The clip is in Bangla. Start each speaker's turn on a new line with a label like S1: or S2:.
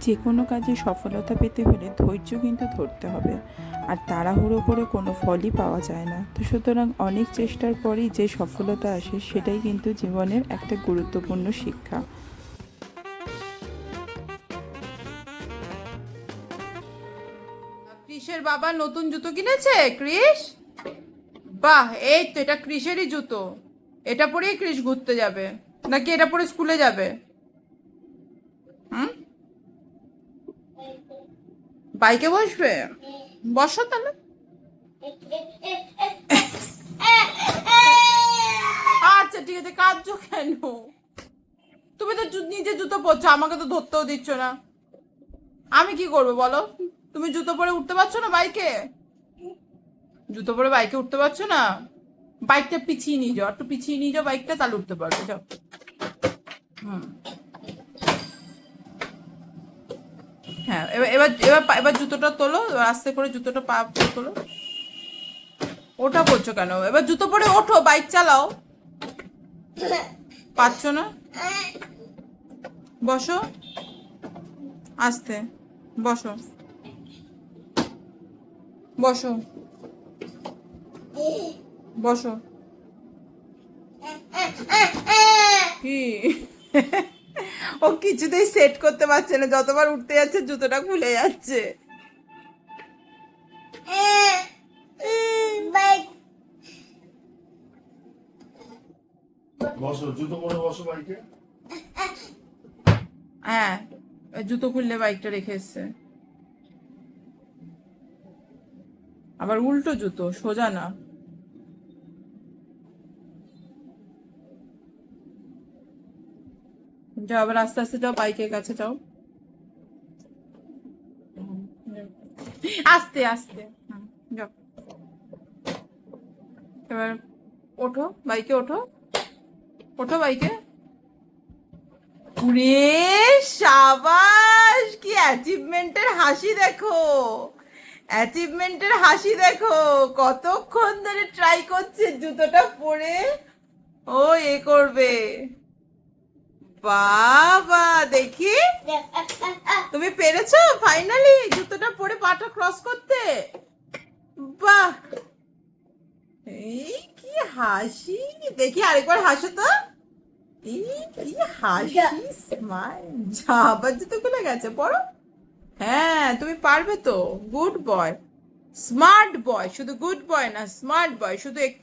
S1: যে কোনো কাজে সফলতা পেতে হলে ধৈর্য কিন্তু ধরতে হবে, আর তাড়াহুড়ো করে কোনো ফলই পাওয়া যায় না। তো সুতরাং অনেক চেষ্টার পরেই যে সফলতা আসে সেটাই কিন্তু জীবনের একটা গুরুত্বপূর্ণ শিক্ষা।
S2: ক্রিসের বাবা নতুন জুতো কিনেছে। ক্রিস, বাহ, এই তো এটা ক্রিসেরই জুতো। এটা পরেই ক্রিস ঘুরতে যাবে নাকি এটা পরে স্কুলে যাবে? হুম, বাইকে বসবে? বসো তাহলে। আচ্ছা ঠিক আছে, কাঁদছো কেন? তুমি তো নিজে জুতো পরছো, আমাকে তো ধরতেও দিচ্ছ না। আমি কি করবো বলো? তুমি জুতো পরে উঠতে পারছো না বাইকে? জুতো পরে বাইকে উঠতে পারছো না? বাইকটা পিছিয়ে নিয়ে যাও, একটু পিছিয়ে নিয়ে যাও বাইকটা, তাহলে উঠতে পারবে, যাও। হুম, হ্যাঁ, এবার এবার এবার এবার জুতোটা তোলো, এবার আস্তে করে জুতোটা পা পরে তোলো। ওটা করছো কেন? এবার জুতো পরে ওঠো, বাইক চালাও। পারছো না? বসো, আস্তে, বসো, বসো, বসো। কি? ও কিছুতেই সেট করতে পারছে না, যতবার উঠতে যাচ্ছে জুতোটা খুলে যাচ্ছে।
S3: বসো, জুতো পরে বসো বাইকে।
S2: হ্যাঁ, ওই জুতো খুললে বাইকটা রেখে এসছে। আবার উল্টো জুতো, সোজা না। যাও, আবার আস্তে আস্তে যাও, বাইকের কাছে যাও। আস্তে আস্তে, যাও। এবার ওঠো, বাইকে ওঠো, ওঠো বাইকে। উরে, সাবাস! কি অ্যাচিভমেন্টের হাসি দেখো, অ্যাচিভমেন্টের হাসি দেখো। কতক্ষণ ধরে ট্রাই করছে জুতোটা পরে ও এ করবে। বাবা, দেখি তুমি পেরেছো ফাইনালি জুতোটা পরে পাটা ক্রস করতে। বাহ, এই কি হাসি! দেখি আরেকবার হাসো তো। এই কি হাসি, স্মাইল! আবার জুতো খুলে গেছে, পড়ো। হ্যাঁ, তুমি পারবে তো। গুড বয়, স্মার্ট বয়, শুধু গুড বয় না, স্মার্ট বয়, শুধু একটু